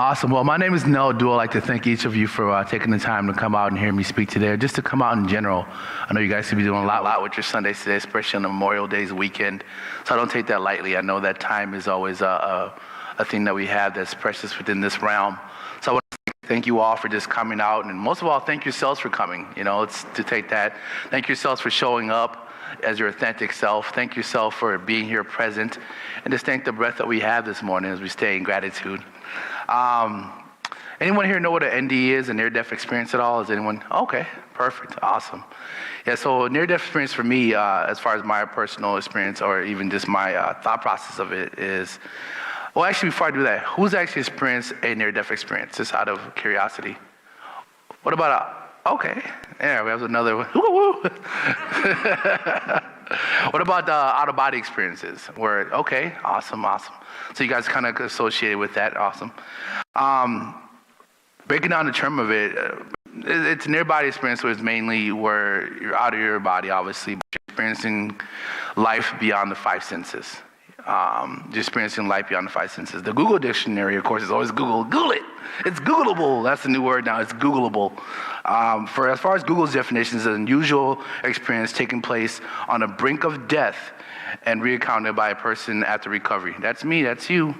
Awesome. Well, my name is Nel Duo. I'd like to thank each of you for taking the time to come out and hear me speak today, or just to come out in general. I know you guys could be doing a lot with your Sundays today, especially on the Memorial Day's weekend. So I don't take that lightly. I know that time is always a thing that we have that's precious within this realm. So I want to thank you all for just coming out, and most of all, thank yourselves for coming. You know, it's to take that. Thank yourselves for showing up as your authentic self. Thank yourself for being here present, and just thank the breath that we have this morning as we stay in gratitude. Anyone here know what an NDE is, a near-death experience at all? Is anyone? Okay, perfect, awesome. Yeah, so near-death experience for me, as far as my personal experience or even just my thought process of it is, well, actually, before I do that, who's actually experienced a near-death experience, just out of curiosity? What about okay, yeah, we have another one. Woo-woo. What about the out-of-body experiences? Where, okay, awesome. So you guys kind of associated with that, awesome. Breaking down the term of it, it's a near-body experience, where it's mainly where you're out of your body, obviously, but you're experiencing life beyond the five senses. You're experiencing life beyond the five senses. The Google dictionary, of course, is always Google. Google it. It's Googleable. That's the new word now. It's Googleable. For as far as Google's definition, it's an unusual experience taking place on the brink of death and recounted by a person after recovery. That's me. That's you.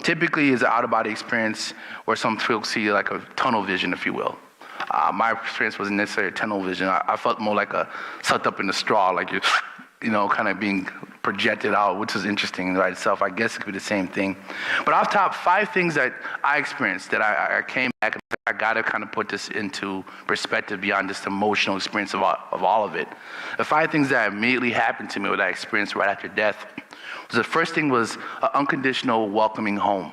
Typically, is an out-of-body experience where some folks see like a tunnel vision, if you will. My experience wasn't necessarily a tunnel vision. I felt more like a sucked up in the straw, like you're, kind of being projected out, which is interesting in the right itself. I guess it could be the same thing. But I've top 5 things that I experienced that I came back and I got to kind of put this into perspective beyond just emotional experience of all of it. The 5 things that immediately happened to me, what I experienced right after death, was the first thing was an unconditional welcoming home.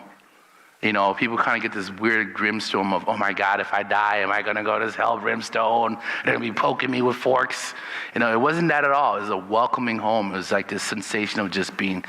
People kind of get this weird grimstone of, oh my God, if I die, am I going to go to this hell brimstone? They're going to be poking me with forks. It wasn't that at all. It was a welcoming home. It was like this sensation of just being,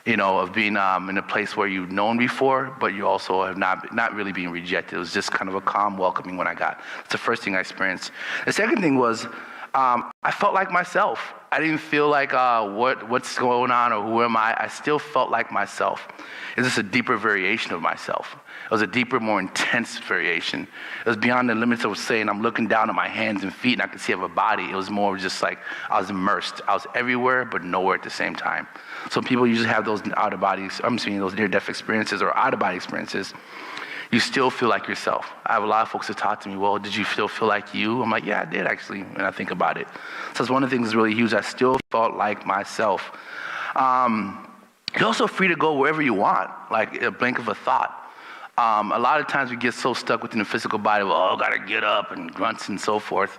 in a place where you've known before, but you also have not really being rejected. It was just kind of a calm welcoming when I got. It's the first thing I experienced. The second thing was, I felt like myself. I didn't feel like what's going on or who am I. I still felt like myself. It was just a deeper variation of myself. It was a deeper, more intense variation. It was beyond the limits of saying I'm looking down at my hands and feet and I could see I have a body. It was more just like I was immersed. I was everywhere but nowhere at the same time. So people usually have those those near-death experiences or out-of-body experiences. You still feel like yourself. I have a lot of folks that talk to me, well, did you still feel like you? I'm like, yeah, I did actually, when I think about it. So it's one of the things that's really huge. I still felt like myself. You're also free to go wherever you want, like a blink of a thought. A lot of times we get so stuck within the physical body, gotta get up and grunts and so forth.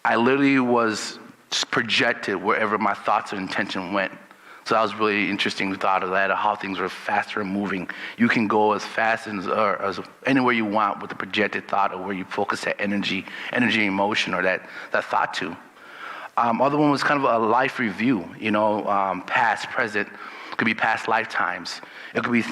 I literally was projected wherever my thoughts and intention went. So that was really interesting thought of that, of how things were faster and moving. You can go as fast as anywhere you want with the projected thought of where you focus that energy, emotion, or that thought to. Other one was kind of a life review, past, present. It could be past lifetimes. It could be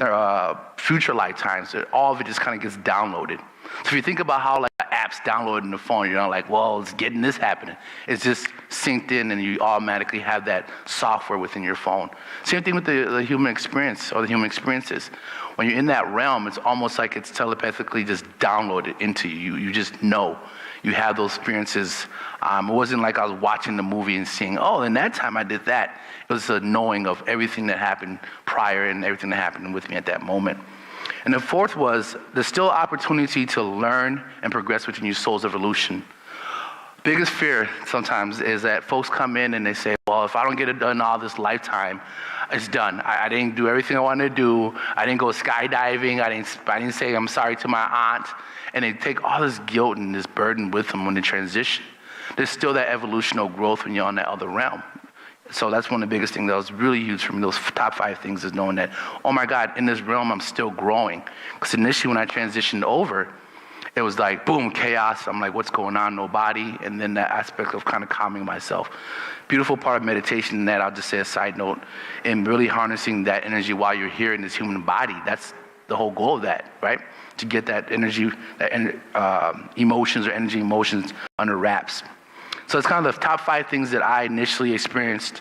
future lifetimes. All of it just kind of gets downloaded. So if you think about how apps download in the phone, you're not like, well, it's getting this happening. It's just synced in and you automatically have that software within your phone. Same thing with the human experience or the human experiences. When you're in that realm, it's almost like it's telepathically just downloaded into you. You just know. You have those experiences. It wasn't like I was watching the movie and seeing, oh, in that time I did that. It was a knowing of everything that happened prior and everything that happened with me at that moment. And the fourth was, there's still opportunity to learn and progress within your soul's evolution. Biggest fear sometimes is that folks come in and they say, well, if I don't get it done all this lifetime, it's done. I didn't do everything I wanted to do. I didn't go skydiving. I didn't say I'm sorry to my aunt. And they take all this guilt and this burden with them when they transition. There's still that evolutional growth when you're on that other realm. So that's one of the biggest things that was really huge for me. Those top 5 things is knowing that, oh my God, in this realm, I'm still growing. Because initially when I transitioned over, it was like, boom, chaos. I'm like, what's going on? Nobody. And then that aspect of kind of calming myself. Beautiful part of meditation, that I'll just say a side note, in really harnessing that energy while you're here in this human body. That's the whole goal of that, right? To get that energy, emotions or energy emotions under wraps. So it's kind of the top 5 things that I initially experienced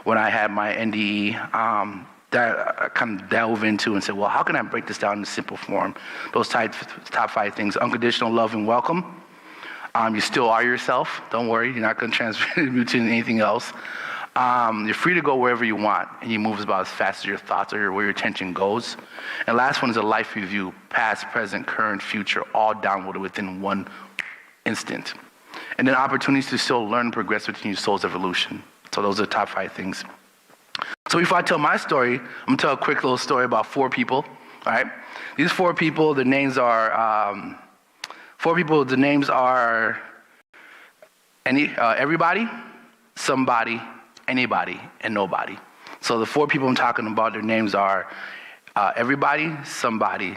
when I had my NDE. that I kind of delve into and say, well, how can I break this down in simple form? Those top 5 things: unconditional love and welcome. You still are yourself. Don't worry, you're not going to transmute to anything else. You're free to go wherever you want, and you move about as fast as your thoughts or where your attention goes. And last one is a life review: past, present, current, future, all downloaded within one instant. And then opportunities to still learn and progress within your soul's evolution. So those are the top 5 things. So before I tell my story, I'm going to tell a quick little story about 4 people, all right? These 4 people, the names are, everybody, somebody, anybody, and nobody. So the 4 people I'm talking about, their names are everybody, somebody,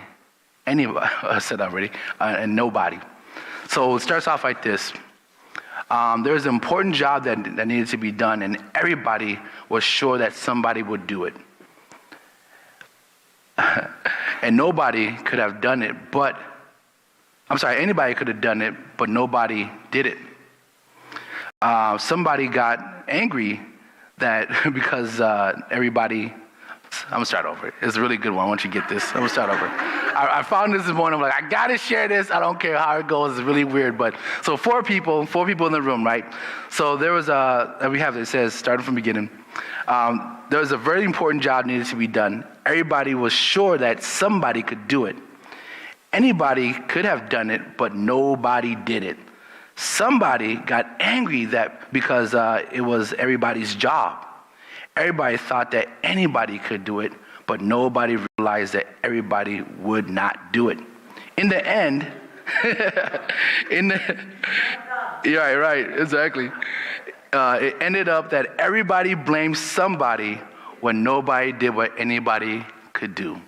anybody, I said that already, and nobody. So it starts off like this. There's an important job that needed to be done, and everybody was sure that somebody would do it. And nobody could have done it, anybody could have done it, but nobody did it. Somebody got angry that because everybody, I'm going to start over. It's a really good one. I want you to get this. I'm going to start over. I found this morning. I'm like, I got to share this. I don't care how it goes. It's really weird. But so 4 people in the room, right? So there was it says, starting from the beginning. There was a very important job needed to be done. Everybody was sure that somebody could do it. Anybody could have done it, but nobody did it. Somebody got angry that because it was everybody's job. Everybody thought that anybody could do it, but nobody realized that everybody would not do it. In the end, right, exactly. It ended up that everybody blamed somebody when nobody did what anybody could do.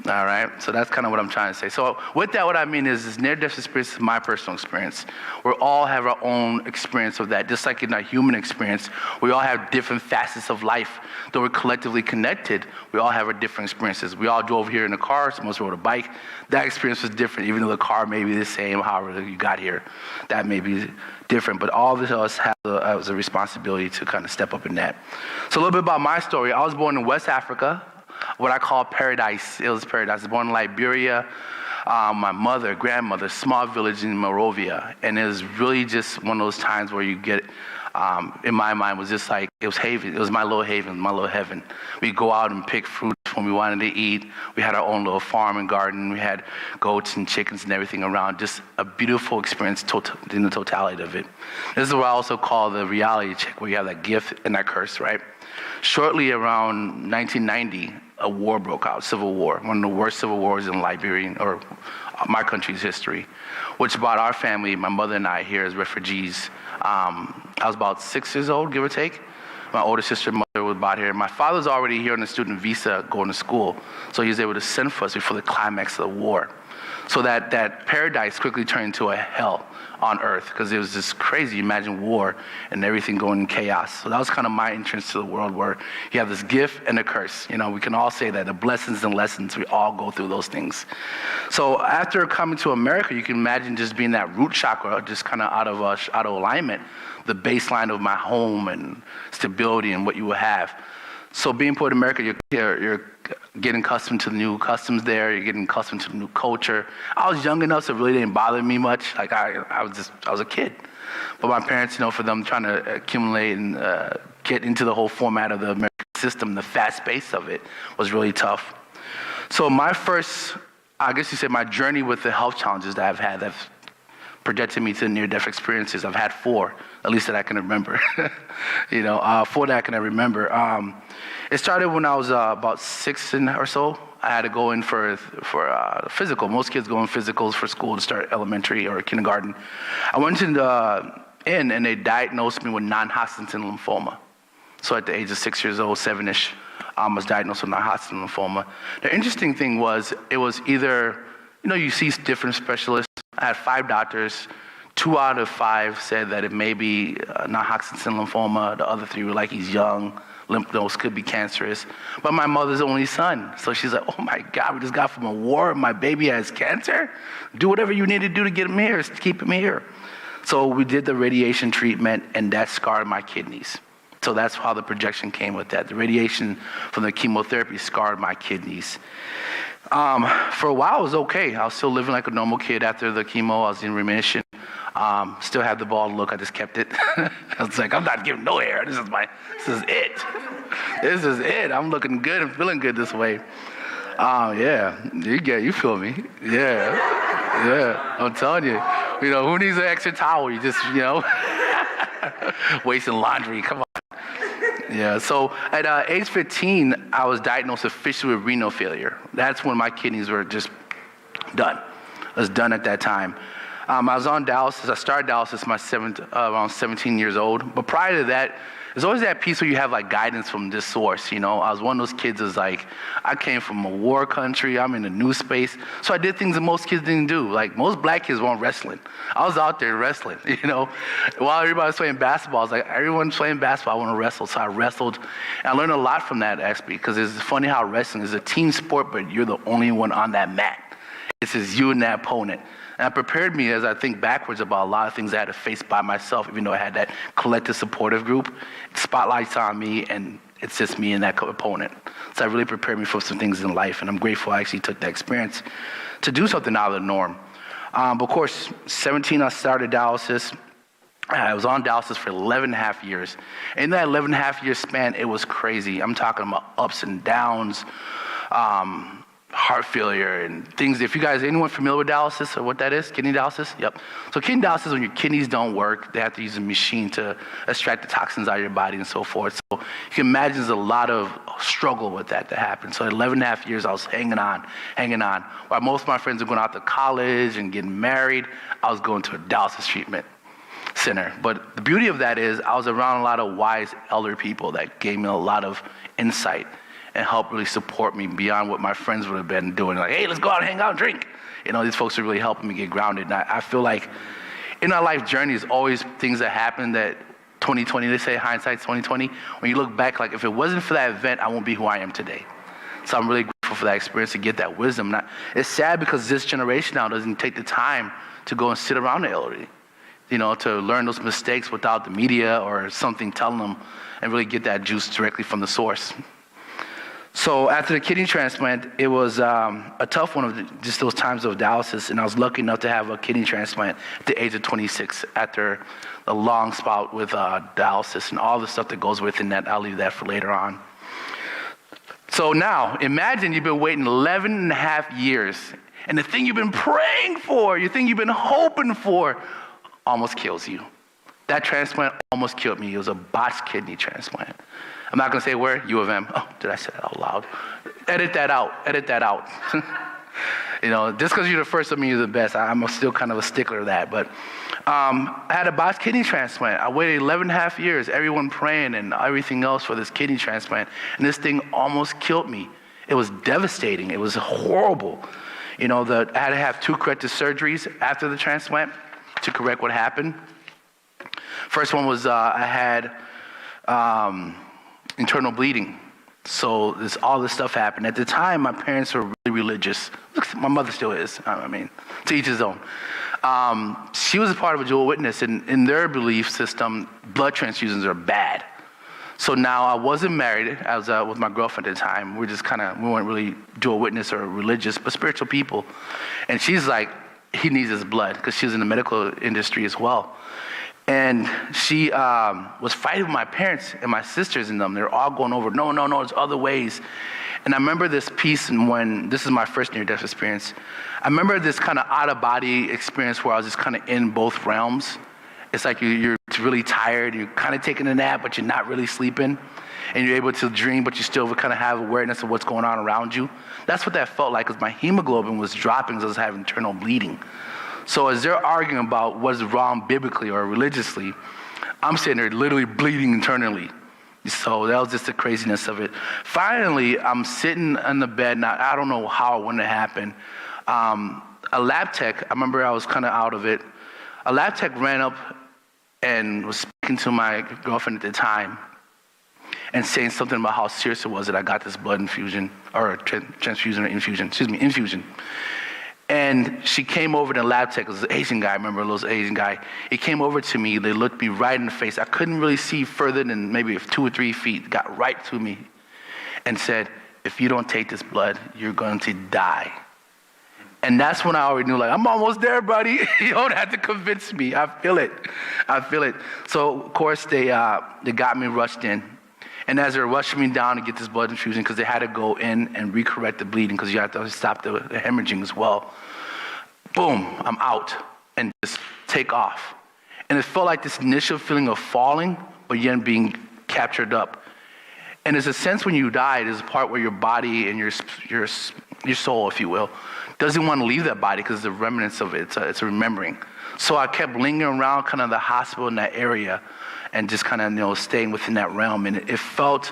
All right, so that's kind of what I'm trying to say. So with that, what I mean is near-death experience is my personal experience. We all have our own experience of that. Just like in our human experience, we all have different facets of life. Though we're collectively connected, we all have our different experiences. We all drove here in a car, some of us rode a bike. That experience was different, even though the car may be the same, however you got here. That may be different, but all of us have a responsibility to kind of step up in that. So a little bit about my story. I was born in West Africa, what I call paradise. It was paradise. I was born in Liberia. My mother, grandmother, small village in Monrovia. And it was really just one of those times where you get, in my mind, was just like, it was haven. It was my little haven, my little heaven. We'd go out and pick fruits when we wanted to eat. We had our own little farm and garden. We had goats and chickens and everything around. Just a beautiful experience in the totality of it. This is what I also call the reality check, where you have that gift and that curse, right? Shortly around 1990, a war broke out, civil war, one of the worst civil wars in Liberian or my country's history, which brought our family, my mother and I, here as refugees. I was about 6 years old, give or take. My older sister and mother was about here. My father's already here on a student visa going to school, so he was able to send for us before the climax of the war. So that paradise quickly turned into a hell on earth, because it was just crazy. Imagine war and everything going in chaos. So that was kind of my entrance to the world, where you have this gift and a curse. You know, we can all say that the blessings and lessons, we all go through those things. So after coming to America, you can imagine just being that root chakra, just kind of out of alignment, the baseline of my home and stability and what you will have. So being put in America, you're getting accustomed to the new customs there. You're getting accustomed to the new culture. I was young enough, so it really didn't bother me much. Like I was a kid. But my parents, for them trying to accumulate and get into the whole format of the American system, the fast pace of it was really tough. So my first, I guess you say, my journey with the health challenges that I've had, that's projected me to near-death experiences. I've had 4, at least that I can remember. 4 that I can remember. It started when I was about 6 or so. I had to go in for physical. Most kids go in physicals for school to start elementary or kindergarten. I went in and they diagnosed me with non-Hodgkin lymphoma. So at the age of 6 years old, 7-ish, I was diagnosed with non-Hodgkin lymphoma. The interesting thing was, it was either, you see different specialists. I had 5 doctors. 2 out of 5 said that it may be non-Hodgkin lymphoma. The other 3 were like, he's young. Lymph nodes could be cancerous. But my mother's only son. So she's like, oh my God, we just got from a war. My baby has cancer. Do whatever you need to do to get him here, to keep him here. So we did the radiation treatment, and that scarred my kidneys. So that's how the projection came with that. The radiation from the chemotherapy scarred my kidneys. For a while, it was okay. I was still living like a normal kid after the chemo. I was in remission. Still had the bald look. I just kept it. I was like, I'm not giving no hair. This is it. This is it. I'm looking good and feeling good this way. Yeah, you feel me. Yeah, I'm telling you. Who needs an extra towel? You just, wasting laundry. Come on. Yeah, so at age 15, I was diagnosed officially with renal failure. That's when my kidneys were just done. I was done at that time. I was on dialysis. I started dialysis around 17 years old. But prior to that, there's always that piece where you have like guidance from this source. I was one of those kids that's like, I came from a war country. I'm in a new space. So I did things that most kids didn't do. Like most black kids weren't wrestling. I was out there wrestling, While everybody was playing basketball, I was like, everyone's playing basketball, I want to wrestle. So I wrestled. And I learned a lot from that actually, because it's funny how wrestling is a team sport, but you're the only one on that mat. It's just you and that opponent. And it prepared me as I think backwards about a lot of things I had to face by myself, even though I had that collective supportive group. Spotlights on me, and it's just me and that opponent. So it really prepared me for some things in life, and I'm grateful I actually took that experience to do something out of the norm. But of course, 17, I started dialysis. I was on dialysis for 11 and a half years. In that 11 and a half year span, it was crazy. I'm talking about ups and downs, heart failure and things. If you guys, anyone familiar with dialysis or what that is? Kidney dialysis? Yep. So kidney dialysis is when your kidneys don't work. They have to use a machine to extract the toxins out of your body and so forth. So you can imagine there's a lot of struggle with that happened. So 11 and a half years, I was hanging on. While most of my friends were going out to college and getting married, I was going to a dialysis treatment center. But the beauty of that is I was around a lot of wise elder people that gave me a lot of insight and helped really support me beyond what my friends would have been doing. Like, hey, let's go out and hang out and drink. These folks are really helping me get grounded. And I feel like in our life journey, there's always things that happen that 2020, they say hindsight's 2020. When you look back, like if it wasn't for that event, I won't be who I am today. So I'm really grateful for that experience to get that wisdom. It's sad because this generation now doesn't take the time to go and sit around the elderly, to learn those mistakes without the media or something telling them and really get that juice directly from the source. So after the kidney transplant, it was a tough one of just those times of dialysis, and I was lucky enough to have a kidney transplant at the age of 26 after a long spout with dialysis and all the stuff that goes within that. I'll leave that for later on. So now, imagine you've been waiting 11 and a half years, and the thing you've been praying for, the thing you've been hoping for, almost kills you. That transplant almost killed me. It was a botched kidney transplant. I'm not going to say where, U of M. Oh, did I say that out loud? Edit that out. Just because you're the first doesn't mean you're the best. I'm still kind of a stickler of that. But I had a botched kidney transplant. I waited 11 and a half years, everyone praying and everything else for this kidney transplant. And this thing almost killed me. It was devastating. It was horrible. I had to have 2 corrective surgeries after the transplant to correct what happened. First one was I had internal bleeding. So all this stuff happened. At the time, my parents were really religious. Look, my mother still is. To each his own. She was a part of a Jehovah's Witness, and in their belief system, blood transfusions are bad. So now I wasn't married. I was with my girlfriend at the time. We weren't really Jehovah's Witness or religious, but spiritual people. And she's like, he needs his blood, because she was in the medical industry as well. And she was fighting with my parents and my sisters and them. They're all going over, no, there's other ways. And I remember this piece, and when this is my first near-death experience, I remember this kind of out-of-body experience where I was just kind of in both realms. It's like you're really tired, you're kind of taking a nap, but you're not really sleeping. And you're able to dream, but you still kind of have awareness of what's going on around you. That's what that felt like, because my hemoglobin was dropping because I was having internal bleeding. So as they're arguing about what's wrong biblically or religiously, I'm sitting there literally bleeding internally. So that was just the craziness of it. Finally, I'm sitting on the bed. Now, I don't know how or when it happened. A lab tech, I remember I was kind of out of it. A lab tech ran up and was speaking to my girlfriend at the time and saying something about how serious it was that I got this blood infusion, or infusion. And she came over to the lab tech. It was an Asian guy, I remember, a little Asian guy. He came over to me. They looked me right in the face. I couldn't really see further than maybe 2 or 3 feet. Got right to me and said, if you don't take this blood, you're going to die. And that's when I already knew, like, I'm almost there, buddy. You don't have to convince me. I feel it. So, of course, they got me rushed in. And as they're rushing me down to get this blood infusion, because they had to go in and recorrect the bleeding, because you have to stop the hemorrhaging as well. Boom, I'm out and just take off. And it felt like this initial feeling of falling, but yet being captured up. And there's a sense when you die, there's a part where your body and your soul, if you will, doesn't want to leave that body because the remnants of it, it's a remembering. So I kept lingering around kind of the hospital in that area and just kind of, staying within that realm. And it felt,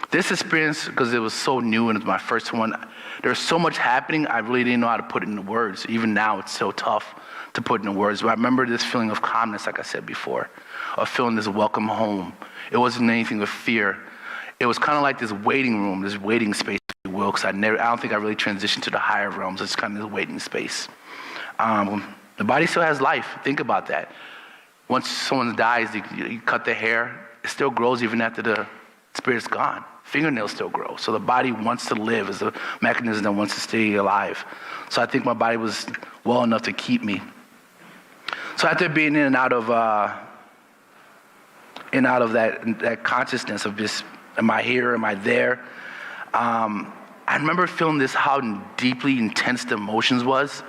this experience, because it was so new and it was my first one, there was so much happening, I really didn't know how to put it into words. Even now, it's so tough to put into words. But I remember this feeling of calmness, like I said before, of feeling this welcome home. It wasn't anything of fear. It was kind of like this waiting room, this waiting space, if you will, because I don't think I really transitioned to the higher realms. It's kind of this waiting space. The body still has life. Think about that. Once someone dies, you cut the hair, it still grows even after the spirit's gone. Fingernails still grow. So the body wants to live as a mechanism that wants to stay alive. So I think my body was well enough to keep me. So after being in and out of that consciousness of just, am I here, am I there? I remember feeling this, how deeply intense the emotions was.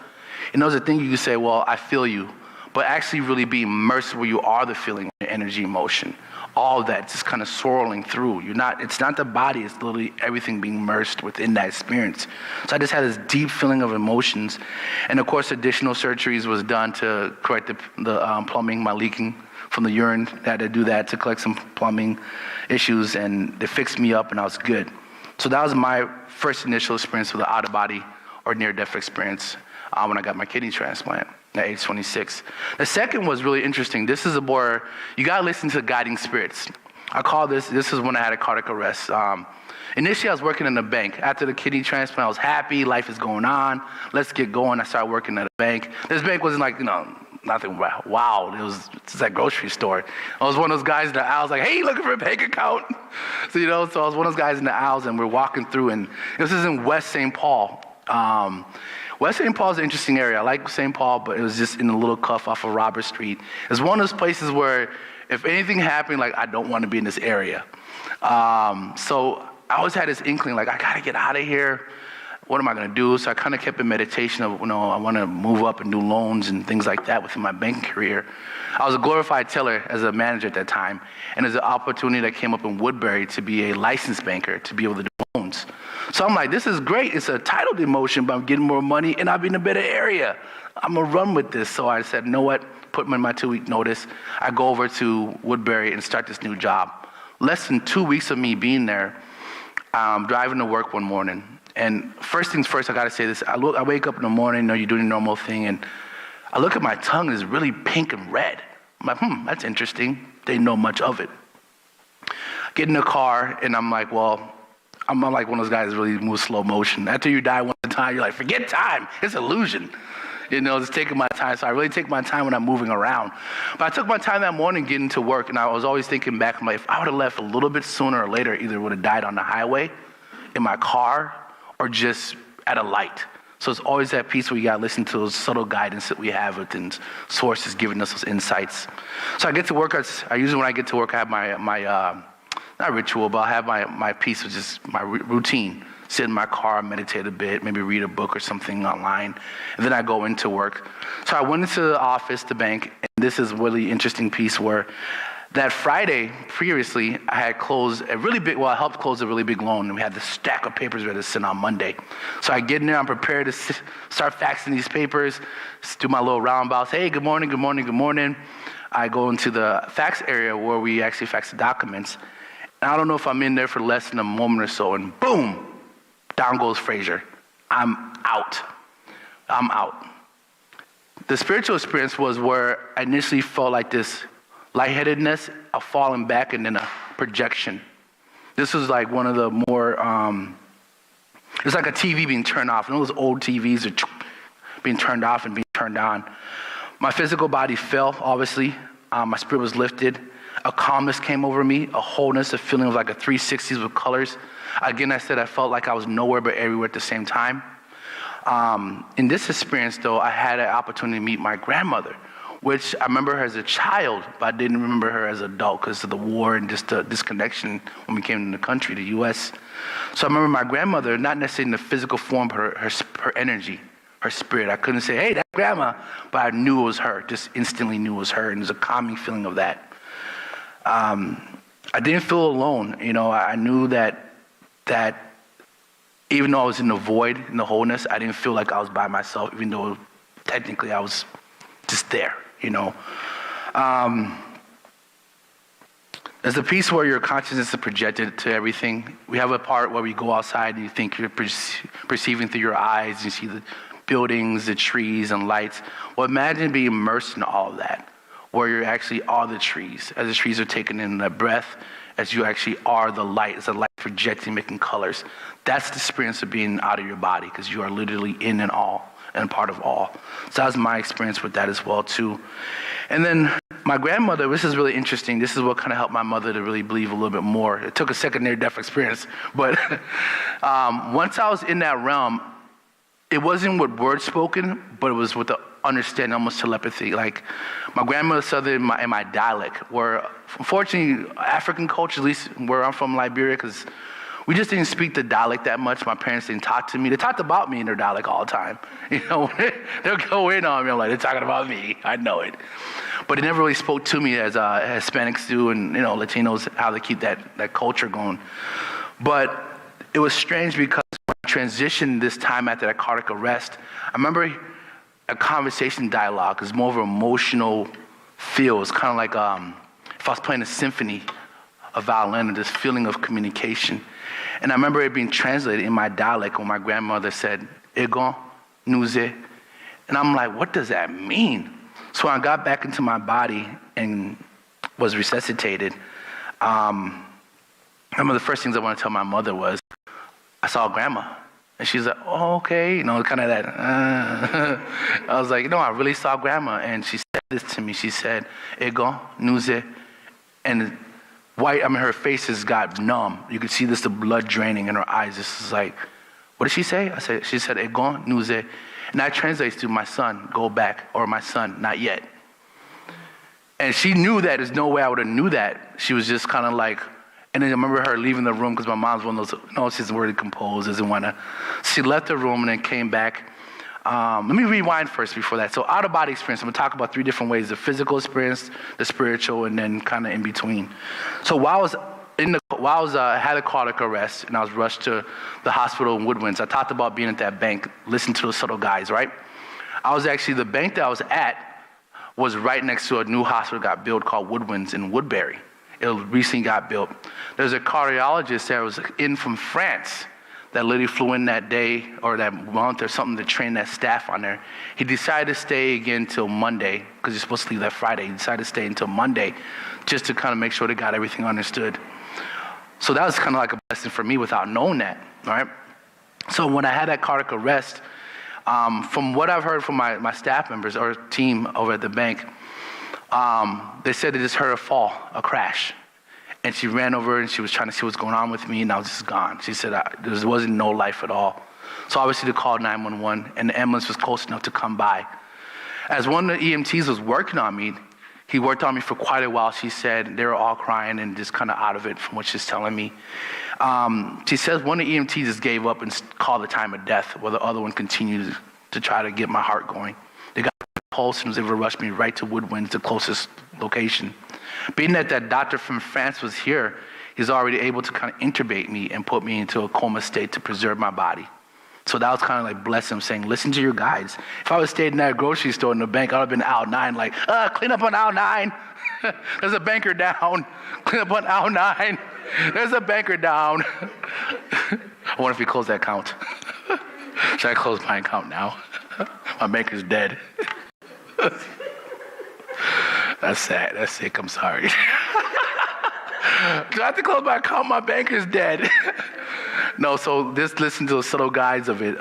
And there's a thing you can say, well, I feel you. But actually really be immersed where you are the feeling, energy, emotion. All of that just kind of swirling through. It's not the body, it's literally everything being immersed within that experience. So I just had this deep feeling of emotions. And of course, additional surgeries was done to correct the plumbing, my leaking from the urine. I had to do that to collect some plumbing issues, and they fixed me up and I was good. So that was my first initial experience with the out-of-body or near-death experience when I got my kidney transplant at age 26. The second was really interesting. This is where you got to listen to guiding spirits. I call this is when I had a cardiac arrest. Initially, I was working in a bank. After the kidney transplant, I was happy. Life is going on. Let's get going. I started working at a bank. This bank wasn't like, nothing wow. It was just like grocery store. I was one of those guys in the aisles like, hey, looking for a bank account? So I was one of those guys in the aisles, and we're walking through, and this is in West St. Paul. West St. Paul is an interesting area. I like St. Paul, but it was just in a little cuff off of Robert Street. It's one of those places where if anything happened, like, I don't want to be in this area. So I always had this inkling, like, I got to get out of here. What am I going to do? So I kind of kept in meditation of, I want to move up and do loans and things like that within my banking career. I was a glorified teller as a manager at that time, and there's an opportunity that came up in Woodbury to be a licensed banker, to be able to do loans. So I'm like, this is great. It's a title demotion, but I'm getting more money, and I'll be in a better area. I'm going to run with this. So I said, you know what? Put in my 2-week notice. I go over to Woodbury and start this new job. Less than 2 weeks of me being there, driving to work one morning. And first things first, I got to say this. I wake up in the morning, you're doing the normal thing, and I look at my tongue, and it's really pink and red. I'm like, that's interesting. Didn't know much of it. Get in the car, and I'm like, well, I'm not like one of those guys that really moves slow motion. After you die one time, you're like, forget time. It's illusion. Just taking my time. So I really take my time when I'm moving around. But I took my time that morning getting to work, and I was always thinking back, I'm like, if I would have left a little bit sooner or later, either would have died on the highway, in my car, or just at a light. So it's always that piece where you got to listen to those subtle guidance that we have within sources giving us those insights. So I get to work. Usually when I get to work, I have my not ritual, but I have my piece, which is my routine. Sit in my car, meditate a bit, maybe read a book or something online, and then I go into work. So I went into the office, the bank, and this is a really interesting piece where that Friday, previously, I had closed I helped close a really big loan, and we had this stack of papers ready to send on Monday. So I get in there, I'm prepared to start faxing these papers, do my little roundabouts. Hey, good morning, good morning, good morning. I go into the fax area where we actually fax the documents. And I don't know if I'm in there for less than a moment or so, and boom, down goes Frazier. I'm out. The spiritual experience was where I initially felt like this lightheadedness, a falling back, and then a projection. This was like one of the more, it's like a TV being turned off. Those old TVs are being turned off and being turned on. My physical body fell, obviously. My spirit was lifted. A calmness came over me, a wholeness, a feeling of like a 360s with colors. Again, I said I felt like I was nowhere but everywhere at the same time. In this experience, though, I had an opportunity to meet my grandmother, which I remember her as a child, but I didn't remember her as an adult because of the war and just the disconnection when we came to the country, the U.S. So I remember my grandmother, not necessarily in the physical form, but her energy, her spirit. I couldn't say, hey, that's grandma, but I knew it was her, just instantly knew it was her, and there's a calming feeling of that. I didn't feel alone. I knew that even though I was in the void, in the wholeness, I didn't feel like I was by myself, even though technically I was just there, There's a piece where your consciousness is projected to everything. We have a part where we go outside and you think you're perceiving through your eyes. You see the buildings, the trees, and lights. Well, imagine being immersed in all of that, where you're actually are the trees, as the trees are taking in the breath, as you actually are the light, as the light projecting, making colors. That's the experience of being out of your body, because you are literally in and all, and part of all. So that was my experience with that as well, too. And then my grandmother, this is really interesting. This is what kind of helped my mother to really believe a little bit more. It took a secondary death experience. But once I was in that realm, it wasn't with words spoken, but it was with the understanding, almost telepathy. Like my grandmother said it in my dialect, where unfortunately African culture, at least where I'm from, Liberia, because we just didn't speak the dialect that much. My parents didn't talk to me. They talked about me in their dialect all the time. They'll go in on me. I'm like, they're talking about me. I know it. But they never really spoke to me as Hispanics do, and Latinos, how they keep that culture going. But it was strange because when I transitioned this time after that cardiac arrest, I remember a conversation dialogue is more of an emotional feel. It's kind of like if I was playing a symphony, a violin, and this feeling of communication. And I remember it being translated in my dialect when my grandmother said, Egon, nuze. And I'm like, what does that mean? So when I got back into my body and was resuscitated, I remember the first things I wanted to tell my mother was, I saw grandma. And she's like, oh, okay, kind of that. I was like, I really saw grandma. And she said this to me. She said, Egon, nuze. And her faces got numb. You could see the blood draining in her eyes. This is like, what did she say? She said, Egon, nuze. And that translates to my son, go back, or my son, not yet. And she knew that. There's no way I would have knew that. She was just kind of like, and then I remember her leaving the room because my mom's one of those, she's really composed, doesn't want to. She left the room and then came back. Let me rewind first before that. So out-of-body experience, I'm going to talk about 3 different ways: the physical experience, the spiritual, and then kind of in between. So while I had a cardiac arrest and I was rushed to the hospital in Woodwinds, I talked about being at that bank, listening to those subtle guys, right? The bank that I was at was right next to a new hospital got built called Woodwinds in Woodbury. It recently got built. There's a cardiologist that was in from France that literally flew in that day or that month or something to train that staff on there. He decided to stay again till Monday because he's supposed to leave that Friday. He decided to stay until Monday just to kind of make sure they got everything understood. So that was kind of like a blessing for me without knowing that, all right? So when I had that cardiac arrest, from what I've heard from my staff members or team over at the bank, they said they just heard a fall, a crash. And she ran over and she was trying to see what's going on with me, and I was just gone. She said there wasn't no life at all. So obviously they called 911, and the ambulance was close enough to come by. As one of the EMTs was working on me, he worked on me for quite a while. She said they were all crying and just kind of out of it from what she's telling me. She says one of the EMTs just gave up and called the time of death, while the other one continued to try to get my heart going. They got a pulse and was able to rush me right to Woodwinds, the closest location. Being that doctor from France was here, he's already able to kind of intubate me and put me into a coma state to preserve my body. So that was kind of like blessing him, saying, listen to your guides. If I was staying in that grocery store in the bank, I would have been aisle 9, like, clean up on aisle 9. There's a banker down. Clean up on aisle 9. There's a banker down. I wonder if we close that account. Should I close my account now? My banker's dead. That's sad. That's sick. I'm sorry. Do I have to close my account? My banker's dead. No, so just listen to the subtle guides of it.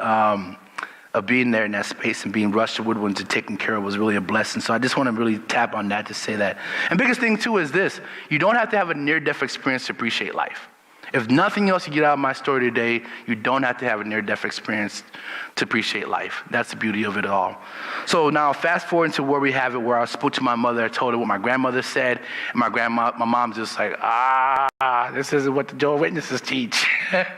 of being there in that space and being rushed to Woodwinds and taken care of was really a blessing. So I just want to really tap on that to say that. And biggest thing too is this: you don't have to have a near-death experience to appreciate life. If nothing else you get out of my story today, you don't have to have a near-death experience to appreciate life. That's the beauty of it all. So now fast forward to where we have it, where I spoke to my mother, I told her what my grandmother said, and my mom's just like, this isn't what the Jehovah's Witnesses teach.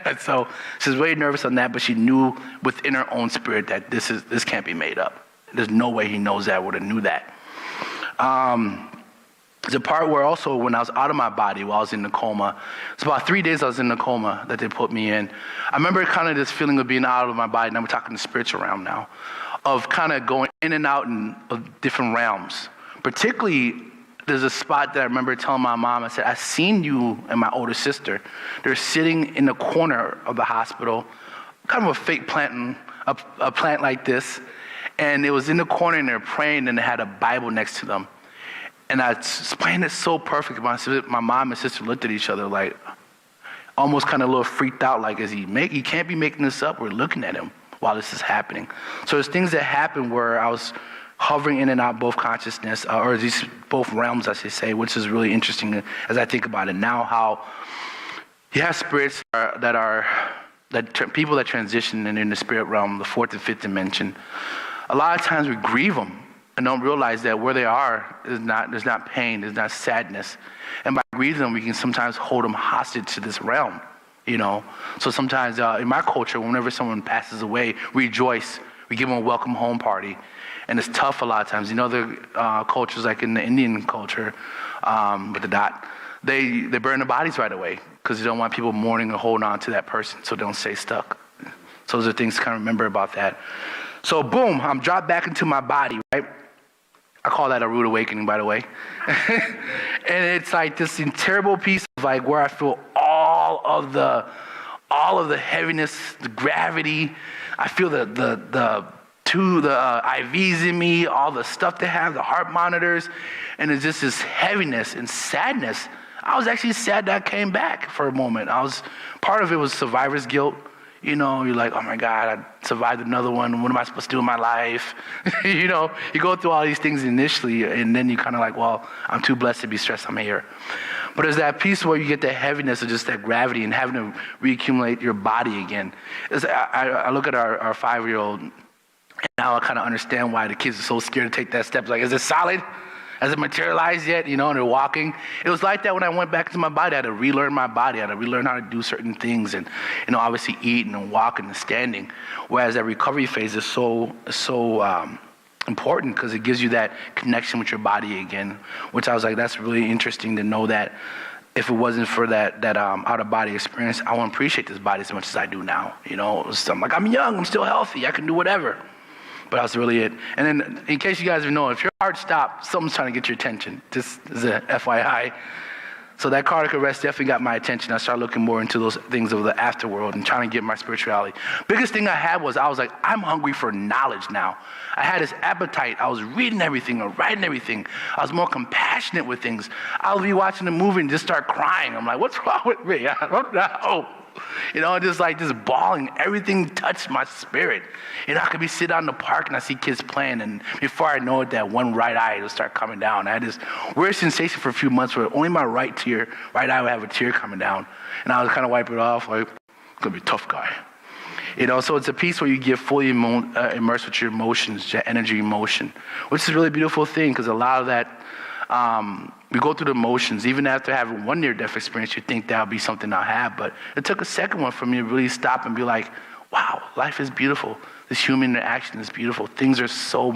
And so she was really nervous on that, but she knew within her own spirit that this can't be made up. There's no way he knows that, would have knew that. There's a part where also when I was out of my body while I was in the coma, it's about 3 days I was in the coma that they put me in. I remember kind of this feeling of being out of my body, and I'm talking the spiritual realm now, of kind of going in and out of different realms. Particularly, there's a spot that I remember telling my mom, I said, I seen you and my older sister. They're sitting in the corner of the hospital, kind of a fake planting, a plant like this, and it was in the corner and they're praying and they had a Bible next to them. And I explained it so perfect. My mom and sister looked at each other like, almost kind of a little freaked out, like, he can't be making this up. We're looking at him while this is happening. So there's things that happen where I was hovering in and out both consciousness, or these both realms, I should say, which is really interesting as I think about it now, how you have spirits people that transition and in the spirit realm, the fourth and fifth dimension. A lot of times we grieve them and don't realize that where they are there's not pain, there's not sadness. And by grieving them, we can sometimes hold them hostage to this realm, So sometimes in my culture, whenever someone passes away, we rejoice. We give them a welcome home party. And it's tough a lot of times. The cultures like in the Indian culture, with the dot, they burn the bodies right away because they don't want people mourning or holding on to that person so they don't stay stuck. So those are things to kind of remember about that. So boom, I'm dropped back into my body, right? I call that a rude awakening, by the way. And it's like this terrible piece of like where I feel all of the heaviness, the gravity. I feel the IVs in me, all the stuff they have, the heart monitors, and it's just this heaviness and sadness. I was actually sad that I came back for a moment. Part of it was survivor's guilt. You're like, oh my God, I survived another one. What am I supposed to do with my life? You go through all these things initially, and then you kind of like, well, I'm too blessed to be stressed, I'm here. But there's that piece where you get the heaviness of just that gravity and having to reaccumulate your body again. I look at our 5-year-old, and now I kind of understand why the kids are so scared to take that step. Like, is it solid? Has it materialized yet? And they're walking. It was like that when I went back into my body. I had to relearn my body. I had to relearn how to do certain things and, obviously eating and walking and standing. Whereas that recovery phase is so important because it gives you that connection with your body again, which I was like, that's really interesting to know that if it wasn't for that out-of-body experience, I wouldn't appreciate this body as much as I do now. I'm like, I'm young, I'm still healthy, I can do whatever. But that's really it. And then, in case you guys don't know, if your heart stops, something's trying to get your attention. Just as a FYI. So that cardiac arrest definitely got my attention. I started looking more into those things of the afterworld and trying to get my spirituality. Biggest thing I had was I was like, I'm hungry for knowledge now. I had this appetite. I was reading everything or writing everything. I was more compassionate with things. I'll be watching a movie and just start crying. I'm like, what's wrong with me? I don't know. Just bawling. Everything touched my spirit. I could be sitting out in the park and I see kids playing, and before I know it, that one right eye will start coming down. I had this weird sensation for a few months where only my right eye would have a tear coming down, and I would kind of wipe it off like, I'm gonna be a tough guy. So it's a piece where you get fully immersed with your emotions, your energy, emotion, which is a really beautiful thing because a lot of that. We go through the motions. Even after having one near-death experience, you think that'll be something I'll have. But it took a second one for me to really stop and be like, wow, life is beautiful. This human interaction is beautiful. Things are so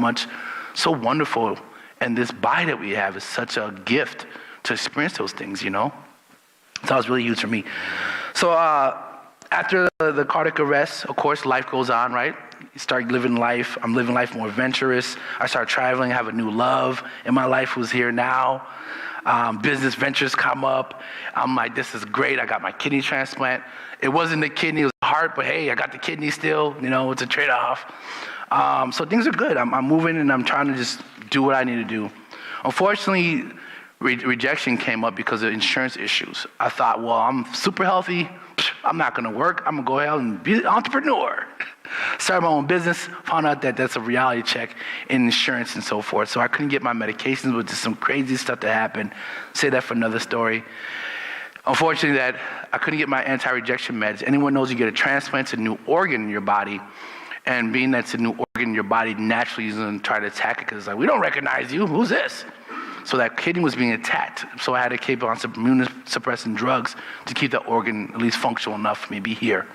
wonderful. And this body that we have is such a gift to experience those things, So it was really huge for me. So after the cardiac arrest, of course, life goes on, right? You start living life. I'm living life more adventurous. I start traveling, have a new love in my life who's here now. Business ventures come up. I'm like, this is great. I got my kidney transplant. It wasn't the kidney, it was the heart, but hey, I got the kidney still. It's a trade-off. So things are good. I'm moving and I'm trying to just do what I need to do. Unfortunately, rejection came up because of insurance issues. I thought, well, I'm super healthy. I'm not going to work. I'm going to go out and be an entrepreneur. Started my own business, found out that that's a reality check in insurance and so forth. So I couldn't get my medications, which is some crazy stuff that happened. Say that for another story. Unfortunately, that I couldn't get my anti-rejection meds. Anyone knows you get a transplant, it's a new organ in your body. And being that's a new organ in your body, naturally is going to try to attack it because it's like, we don't recognize you. Who's this? So that kidney was being attacked. So I had to keep on some immunosuppressant drugs to keep that organ at least functional enough for me to be here.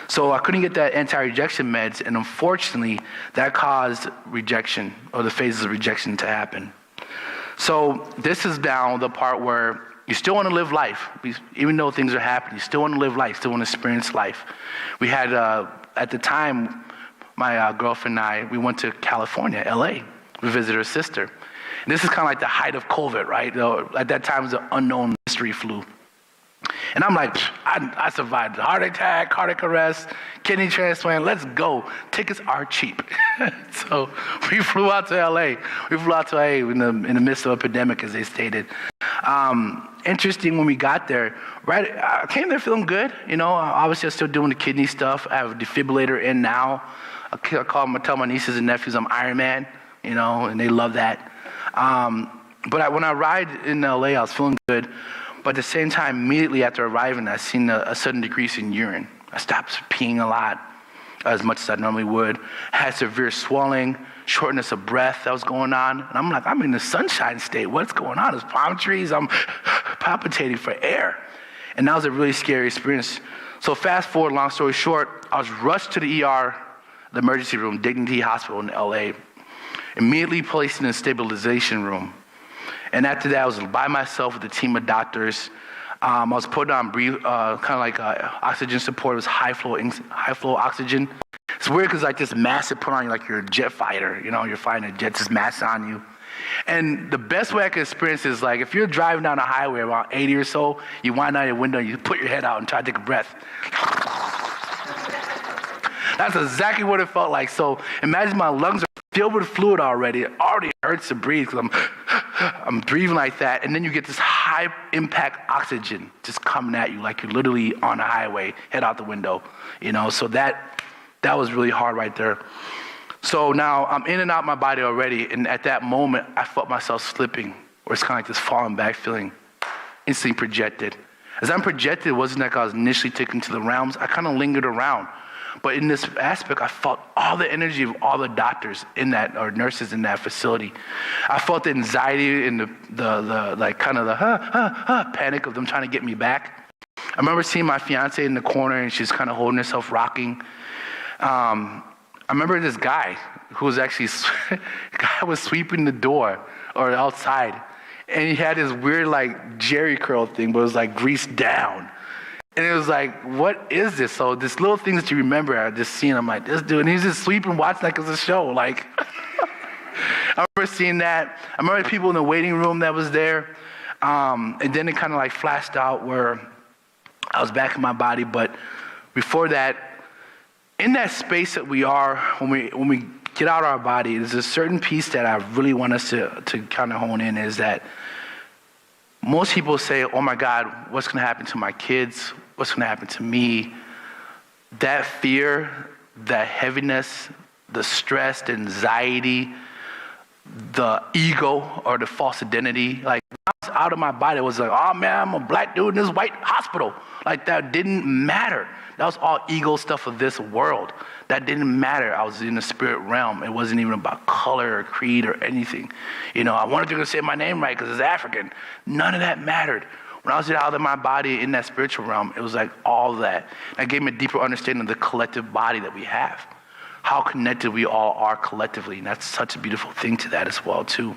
So I couldn't get that anti-rejection meds, and unfortunately, that caused rejection, or the phases of rejection to happen. So this is now the part where you still want to live life. Even though things are happening, you still want to live life, still want to experience life. We had, at the time, my girlfriend and I, we went to California, LA. We visited her sister. And this is kind of like the height of COVID, right? At that time, it was an unknown mystery flu. And I'm like, I survived heart attack, cardiac arrest, kidney transplant, let's go. Tickets are cheap. So we flew out to LA. We flew out to LA in the midst of a pandemic, as they stated. Interesting, when we got there, right, I came there feeling good. You know, obviously I'm still doing the kidney stuff. I have a defibrillator in now. I tell my nieces and nephews I'm Iron Man, you know, and they love that. But when I arrived in LA, I was feeling good. But at the same time, immediately after arriving, I seen a sudden decrease in urine. I stopped peeing a lot, as much as I normally would. I had severe swelling, shortness of breath that was going on. And I'm like, I'm in the sunshine state. What's going on? There's palm trees. I'm palpitating for air. And that was a really scary experience. So fast forward, long story short, I was rushed to the ER, the emergency room, Dignity Hospital in LA. Immediately placed in a stabilization room. And after that, I was by myself with a team of doctors. I was put on kind of like oxygen support. It was high flow oxygen. It's weird because like this mask they put on you like you're a jet fighter. You know, you're fighting a jet, this mask on you. And the best way I could experience is like if you're driving down a highway around 80 or so, you wind out your window, you put your head out and try to take a breath. That's exactly what it felt like. So imagine my lungs are filled with fluid already. It already hurts to breathe because I'm breathing like that. And then you get this high impact oxygen just coming at you like you're literally on a highway, head out the window, you know. So that was really hard right there. So now I'm in and out my body already. And at that moment, I felt myself slipping, or it's kind of like this falling back feeling, instantly projected. As I'm projected, it wasn't like I was initially taken to the realms. I kind of lingered around. But in this aspect, I felt all the energy of all the doctors in that, or nurses in that facility. I felt the anxiety and the like kind of the panic of them trying to get me back. I remember seeing my fiance in the corner and she's kind of holding herself, rocking. I remember this guy who was actually, guy was sweeping the door or outside. And he had this weird like Jerry curl thing, but it was like greased down. And it was like, what is this? So this little things that you remember, I just seen, I'm like, this dude, and he's just sweeping, watching like it's a show. Like, I remember seeing that. I remember the people in the waiting room that was there. And then it kind of like flashed out where I was back in my body. But before that, in that space that we are, when we get out of our body, there's a certain piece that I really want us to kind of hone in, is that most people say, oh my God, what's going to happen to my kids? What's going to happen to me? That fear, that heaviness, the stress, the anxiety, the ego or the false identity. Like, when I was out of my body, it was like, oh man, I'm a black dude in this white hospital. Like, that didn't matter. That was all ego stuff of this world. That didn't matter. I was in the spirit realm. It wasn't even about color or creed or anything. You know, I wanted to say my name right because it's African. None of that mattered. When I was out of my body in that spiritual realm, it was like all that. That gave me a deeper understanding of the collective body that we have. How connected we all are collectively. And that's such a beautiful thing to that as well, too.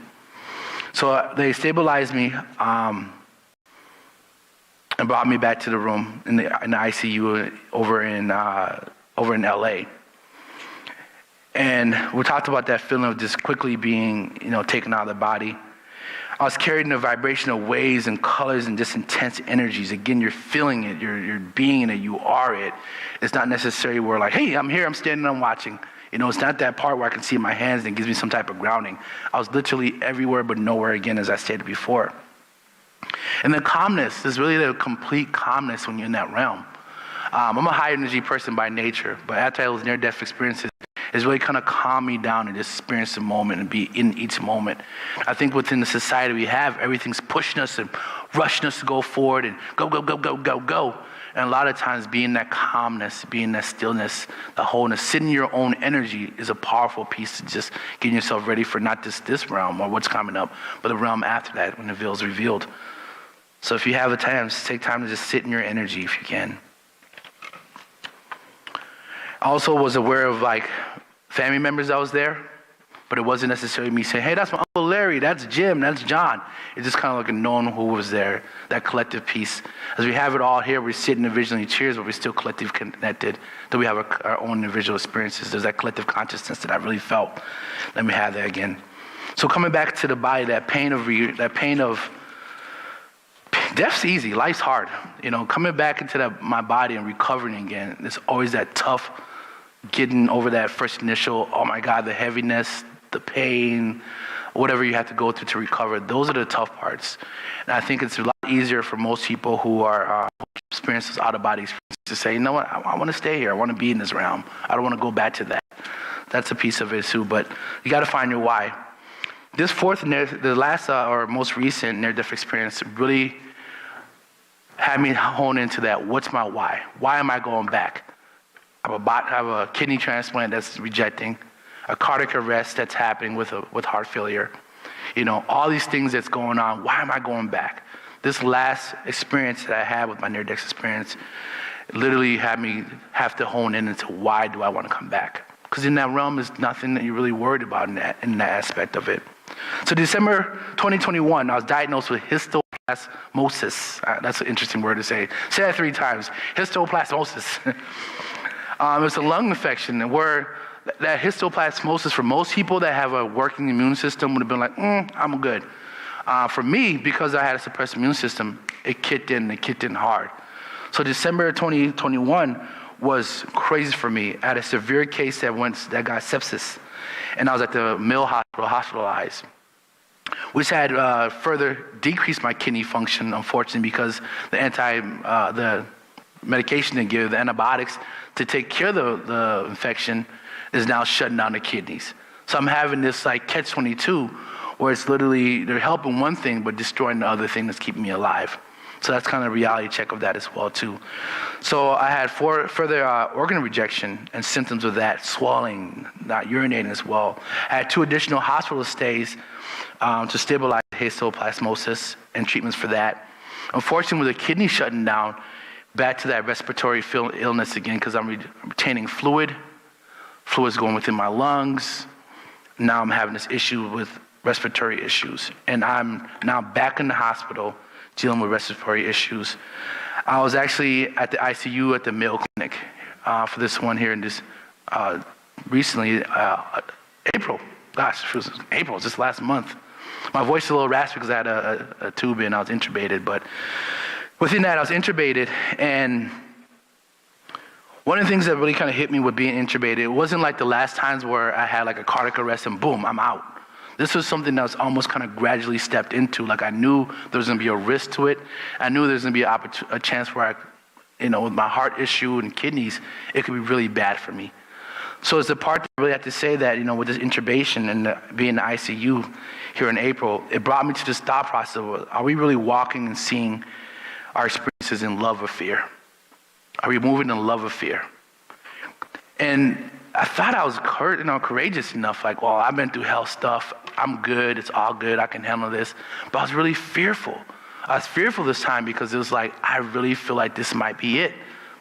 So they stabilized me and brought me back to the room in the ICU over in LA. And we talked about that feeling of just quickly being, taken out of the body. I was carried in a vibration of waves and colors and just intense energies. Again, you're feeling it, you're being in it, you are it. It's not necessarily where like, hey, I'm here, I'm standing, I'm watching. It's not that part where I can see my hands and it gives me some type of grounding. I was literally everywhere but nowhere again, as I stated before. And the calmness is really the complete calmness when you're in that realm. I'm a high energy person by nature, but after I was near-death experiences, it's really kind of calm me down and just experience the moment and be in each moment. I think within the society we have, everything's pushing us and rushing us to go forward and go, go, go, go, go, go. And a lot of times being that calmness, being that stillness, the wholeness, sitting in your own energy is a powerful piece to just getting yourself ready for not just this realm or what's coming up, but the realm after that when the veil is revealed. So if you have the time, just take time to just sit in your energy if you can. I also was aware of like family members that was there, but it wasn't necessarily me saying, hey, that's my Uncle Larry, that's Jim, that's John. It's just kind of like a knowing who was there, that collective piece. As we have it all here, we're sitting individually in chairs, but we're still collectively connected, that we have our own individual experiences. There's that collective consciousness that I really felt. Let me have that again. So coming back to the body, that pain of death's easy, life's hard. You know, coming back into my body and recovering again, there's always that tough getting over that first initial, oh my God, the heaviness, the pain, whatever you have to go through to recover. Those are the tough parts. And I think it's a lot easier for most people who are experiencing out-of-body experiences to say, you know what, I want to stay here. I want to be in this realm. I don't want to go back to that. That's a piece of it too, but you got to find your why. This the last or most recent near-death experience really had me hone into that. What's my why? Why am I going back? I have a kidney transplant that's rejecting, a cardiac arrest that's happening with heart failure. You know, all these things that's going on. Why am I going back? This last experience that I had with my near-death experience literally had me have to hone in into why do I want to come back? Because in that realm is nothing that you're really worried about in that aspect of it. So December 2021, I was diagnosed with histoplasmosis. That's an interesting word to say. Say that 3 times. Histoplasmosis. It's a lung infection where that histoplasmosis for most people that have a working immune system would have been like, I'm good. For me, because I had a suppressed immune system, it kicked in hard. So December 2021 was crazy for me. I had a severe case that got sepsis, and I was at the Mill Hospital hospitalized, which had further decreased my kidney function, unfortunately, because the medication they give, the antibiotics, to take care of the infection is now shutting down the kidneys. So I'm having this like catch-22 where it's literally, they're helping one thing but destroying the other thing that's keeping me alive. So that's kind of a reality check of that as well too. So I had further organ rejection and symptoms of that, swelling, not urinating as well. I had 2 additional hospital stays to stabilize histoplasmosis and treatments for that. Unfortunately, with the kidney shutting down, back to that respiratory illness again because I'm retaining fluid. Fluid's going within my lungs. Now I'm having this issue with respiratory issues. And I'm now back in the hospital dealing with respiratory issues. I was actually at the ICU at the Mayo Clinic for this one here in this recently, April. Gosh, it was April, just last month. My voice is a little raspy because I had a tube in, I was intubated, but within that, I was intubated, and one of the things that really kind of hit me with being intubated, it wasn't like the last times where I had like a cardiac arrest and boom, I'm out. This was something that was almost kind of gradually stepped into. Like I knew there was going to be a risk to it. I knew there was going to be a chance where with my heart issue and kidneys, it could be really bad for me. So it's the part that I really have to say that, with this intubation and being in the ICU here in April, it brought me to this thought process of, are we really walking and seeing our experiences in love or fear? Are we moving in love or fear? And I thought I was courageous enough, like, well, I've been through hell stuff. I'm good. It's all good. I can handle this. But I was really fearful. I was fearful this time because it was like, I really feel like this might be it.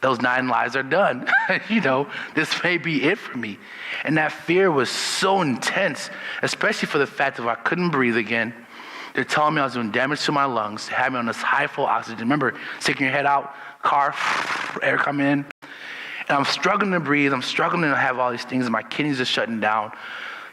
Those 9 lives are done. This may be it for me. And that fear was so intense, especially for the fact that I couldn't breathe again. They're telling me I was doing damage to my lungs. They had me on this high flow oxygen. Remember, sticking your head out, car, air coming in. And I'm struggling to breathe. I'm struggling to have all these things. My kidneys are shutting down.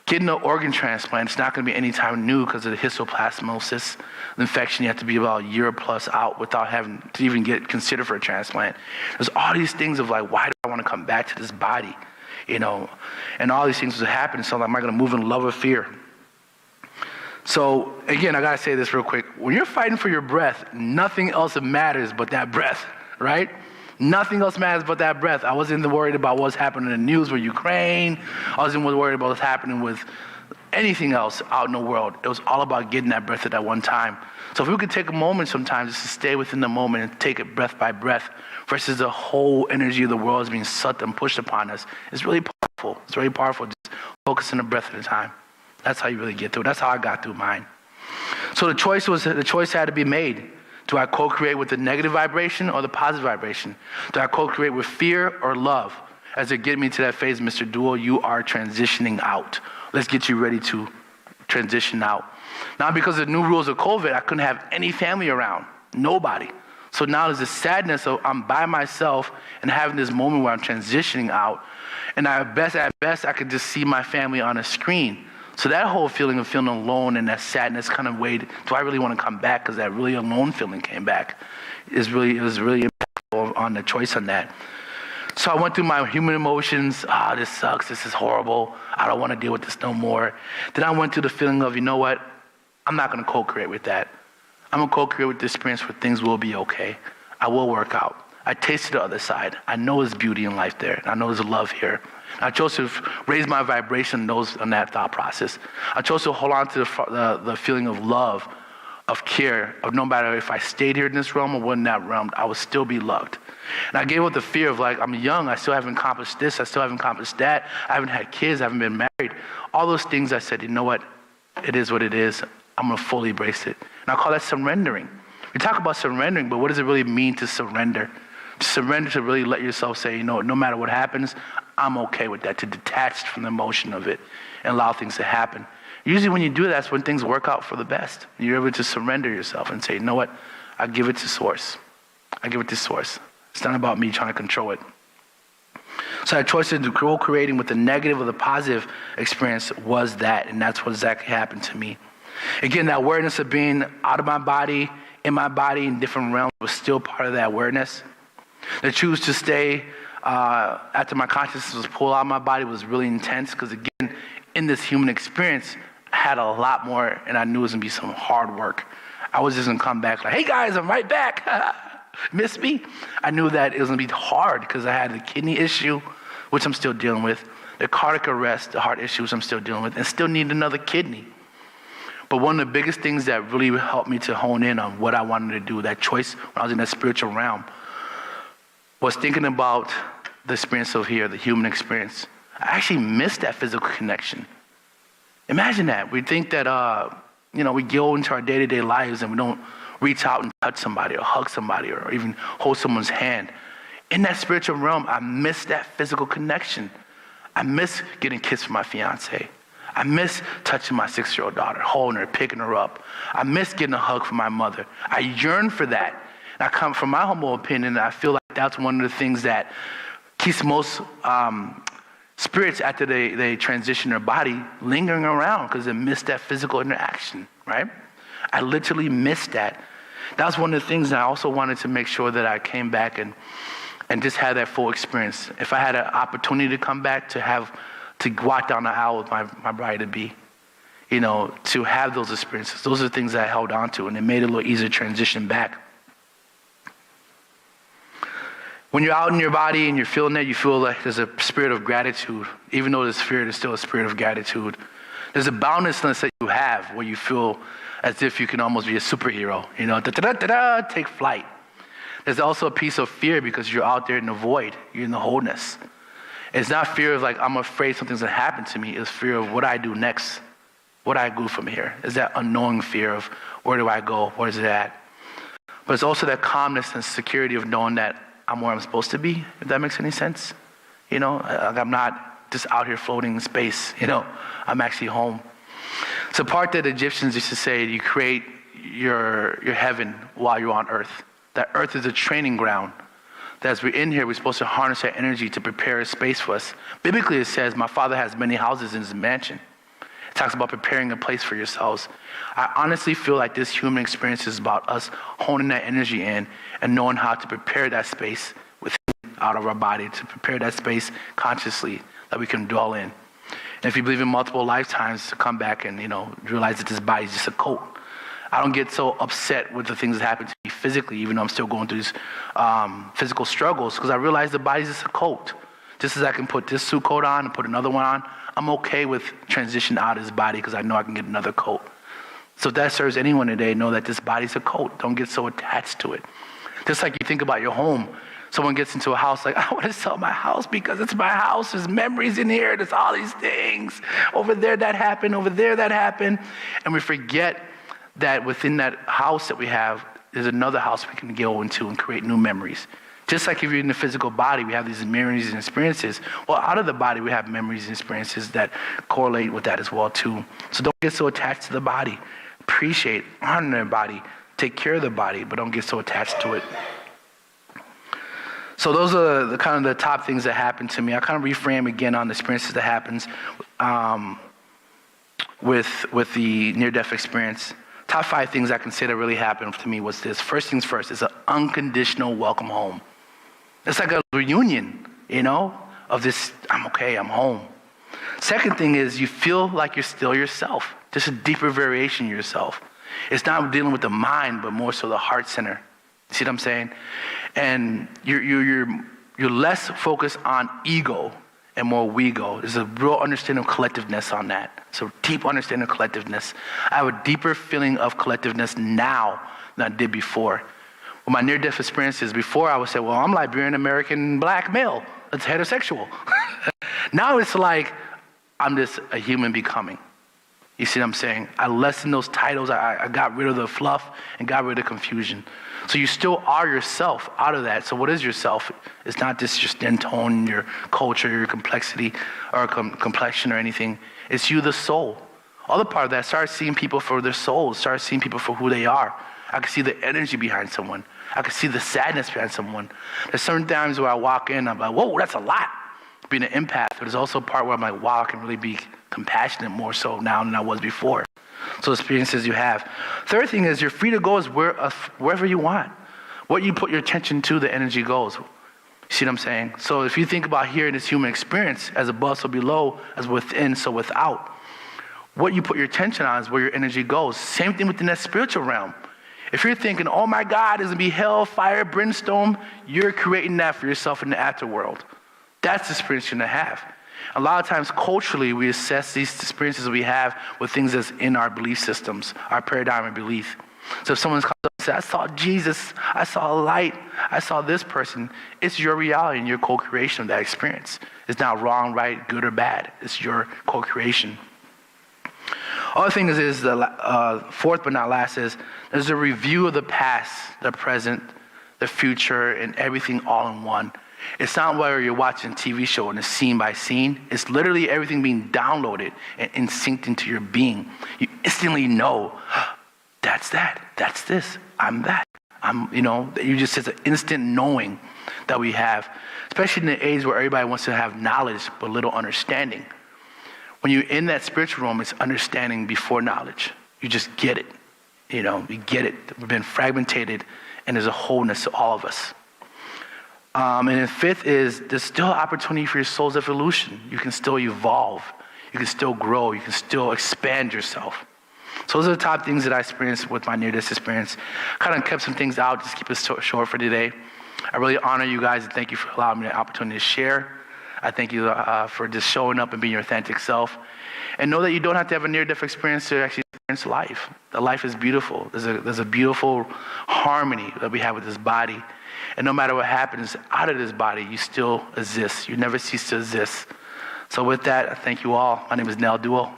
Getting an organ transplant, it's not going to be anytime new because of the histoplasmosis infection. You have to be about a year plus out without having to even get considered for a transplant. There's all these things of like, why do I want to come back to this body? And all these things was happening. So am I going to move in love or fear? So again, I got to say this real quick. When you're fighting for your breath, nothing else matters but that breath, right? Nothing else matters but that breath. I wasn't worried about what's happening in the news with Ukraine. I wasn't worried about what's happening with anything else out in the world. It was all about getting that breath at that one time. So if we could take a moment sometimes just to stay within the moment and take it breath by breath versus the whole energy of the world is being sucked and pushed upon us, it's really powerful. It's really powerful. Just focus on the breath at a time. That's how you really get through it. That's how I got through mine. So the choice had to be made. Do I co-create with the negative vibration or the positive vibration? Do I co-create with fear or love? As it get me to that phase, Mr. Duo, you are transitioning out. Let's get you ready to transition out. Now, because of the new rules of COVID, I couldn't have any family around, nobody. So now there's this sadness of I'm by myself and having this moment where I'm transitioning out. And at best, I could just see my family on a screen. So that whole feeling of feeling alone and that sadness kind of weighed, do I really want to come back? Because that really alone feeling came back. It was really impactful on the choice on that. So I went through my human emotions. This sucks. This is horrible. I don't want to deal with this no more. Then I went through the feeling of, you know what? I'm not going to co-create with that. I'm going to co-create with the experience where things will be okay. I will work out. I tasted the other side. I know there's beauty in life there. I know there's love here. I chose to raise my vibration on that thought process. I chose to hold on to the feeling of love, of care, of no matter if I stayed here in this realm or wasn't in that realm, I would still be loved. And I gave up the fear of like, I'm young, I still haven't accomplished this, I still haven't accomplished that, I haven't had kids, I haven't been married. All those things I said, you know what? It is what it is. I'm going to fully embrace it. And I call that surrendering. We talk about surrendering, but what does it really mean to surrender? To surrender, to really let yourself say, you know, no matter what happens, I'm okay with that, to detach from the emotion of it and allow things to happen. Usually when you do that, that's when things work out for the best. You're able to surrender yourself and say, you know what, I give it to source. I give it to source. It's not about me trying to control it. So that choice to co-creating with the negative or the positive experience was that, and that's what exactly happened to me. Again, that awareness of being out of my body, in my body, in different realms was still part of that awareness. The choose to stay after my consciousness was pulled out of my body was really intense because, again, in this human experience, I had a lot more, and I knew it was going to be some hard work. I was just going to come back like, hey, guys, I'm right back. Miss me? I knew that it was going to be hard because I had the kidney issue, which I'm still dealing with, the cardiac arrest, the heart issue, which I'm still dealing with, and still need another kidney. But one of the biggest things that really helped me to hone in on what I wanted to do, that choice when I was in that spiritual realm, was thinking about the experience of here, the human experience. I actually missed that physical connection. Imagine that. We think that, we go into our day-to-day lives and we don't reach out and touch somebody or hug somebody or even hold someone's hand. In that spiritual realm, I miss that physical connection. I miss getting kissed from my fiance. I miss touching my 6-year-old daughter, holding her, picking her up. I miss getting a hug from my mother. I yearn for that. And I come from my humble opinion, I feel like that's one of the things that keeps most spirits after they transition their body lingering around because they miss that physical interaction, right? I literally missed that. That was one of the things that I also wanted to make sure that I came back and just had that full experience. If I had an opportunity to come back to walk down the aisle with my bride-to-be, to have those experiences, those are the things that I held on to, and it made it a little easier to transition back. When you're out in your body and you're feeling that, you feel like there's a spirit of gratitude. Even though there's fear, there's still a spirit of gratitude. There's a boundlessness that you have where you feel as if you can almost be a superhero, take flight. There's also a piece of fear because you're out there in the void, you're in the wholeness. It's not fear of like, I'm afraid something's gonna happen to me. It's fear of what I do next, what I do from here. It's that unknowing fear of where do I go, where is it at? But it's also that calmness and security of knowing that I'm where I'm supposed to be, if that makes any sense. I'm not just out here floating in space, I'm actually home. It's a part that Egyptians used to say, you create your heaven while you're on earth. That earth is a training ground. That as we're in here, we're supposed to harness that energy to prepare a space for us. Biblically, it says, my Father has many houses in his mansion. It talks about preparing a place for yourselves. I honestly feel like this human experience is about us honing that energy in and knowing how to prepare that space within, out of our body, to prepare that space consciously that we can dwell in. And if you believe in multiple lifetimes, to come back and, realize that this body is just a coat. I don't get so upset with the things that happen to me physically, even though I'm still going through these physical struggles, because I realize the body's just a coat. Just as I can put this suit coat on and put another one on, I'm okay with transition out of this body because I know I can get another coat. So if that serves anyone today, know that this body's a coat. Don't get so attached to it. Just like you think about your home. Someone gets into a house like, I want to sell my house because it's my house. There's memories in here. There's all these things. Over there that happened. Over there that happened. And we forget that within that house that we have, there's another house we can go into and create new memories. Just like if you're in the physical body, we have these memories and experiences. Well, out of the body, we have memories and experiences that correlate with that as well, too. So don't get so attached to the body. Appreciate, honor the body, take care of the body, but don't get so attached to it. So those are the kind of the top things that happened to me. I kind of reframe again on the experiences that happens with the near-death experience. Top 5 things I can say that really happened to me was this. First things first, it's an unconditional welcome home. It's like a reunion, of this, I'm okay, I'm home. Second thing is you feel like you're still yourself, just a deeper variation of yourself. It's not dealing with the mind, but more so the heart center. You see what I'm saying? And you're less focused on ego and more we-go. There's a real understanding of collectiveness on that. So deep understanding of collectiveness. I have a deeper feeling of collectiveness now than I did before. With my near-death experiences, before I would say, well, I'm Liberian American black male. It's heterosexual. Now it's like I'm just a human becoming. You see what I'm saying? I lessened those titles. I got rid of the fluff and got rid of the confusion. So you still are yourself out of that. So what is yourself? It's not just your skin tone, your culture, your complexity, or complexion or anything. It's you, the soul. Other part of that, start seeing people for their souls. Start seeing people for who they are. I can see the energy behind someone. I can see the sadness behind someone. There's certain times where I walk in, I'm like, whoa, that's a lot. Being an empath, but there's also a part where I'm like, wow, I can really be compassionate more so now than I was before. So experiences you have. Third thing is you're free to go wherever you want. What you put your attention to, the energy goes. You see what I'm saying? So if you think about here in this human experience, as above, so below, as within, so without, what you put your attention on is where your energy goes. Same thing within that spiritual realm. If you're thinking, oh my God, there's going to be hell, fire, brimstone, you're creating that for yourself in the afterworld. That's the experience you're going to have. A lot of times culturally, we assess these experiences we have with things that's in our belief systems, our paradigm of belief. So if someone comes up and says, I saw Jesus, I saw a light, I saw this person, it's your reality and your co-creation of that experience. It's not wrong, right, good or bad. It's your co-creation. Other thing is the fourth but not last is there's a review of the past, the present, the future, and everything all in one. It's not where you're watching a TV show and it's scene by scene. It's literally everything being downloaded and synced into your being. You instantly know, that's that, that's this, I'm that. You just, it's an instant knowing that we have, especially in the age where everybody wants to have knowledge but little understanding. When you're in that spiritual realm, it's understanding before knowledge. You just get it. You get it. We've been fragmented, and there's a wholeness to all of us. And then fifth is there's still opportunity for your soul's evolution. You can still evolve. You can still grow. You can still expand yourself. So those are the top things that I experienced with my near-death experience. Kind of kept some things out, just keep it short for today. I really honor you guys and thank you for allowing me the opportunity to share. I thank you for just showing up and being your authentic self. And know that you don't have to have a near-death experience to actually experience life. The life is beautiful. There's a beautiful harmony that we have with this body. And no matter what happens out of this body, you still exist. You never cease to exist. So with that, I thank you all. My name is Nel Duo.